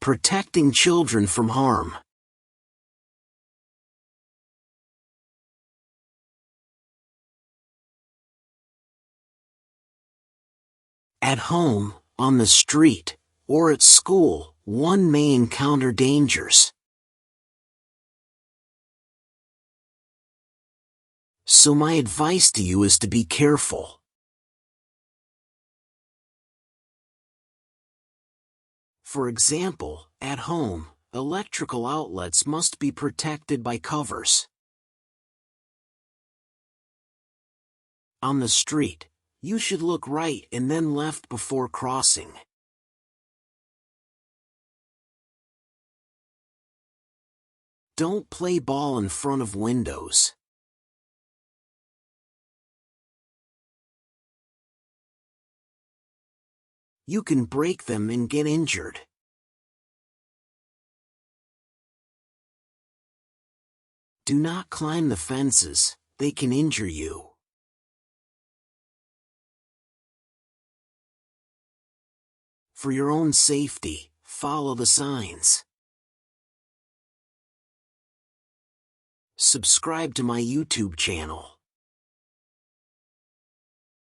protecting children from harm. At home, on the street, or at school, one may encounter dangers. So my advice to you is to be careful. For example, at home, electrical outlets must be protected by covers. On the street, you should look right and then left before crossing. Don't play ball in front of windows. You can break them and get injured. Do not climb the fences, they can injure you. For your own safety, follow the signs. Subscribe to my YouTube channel.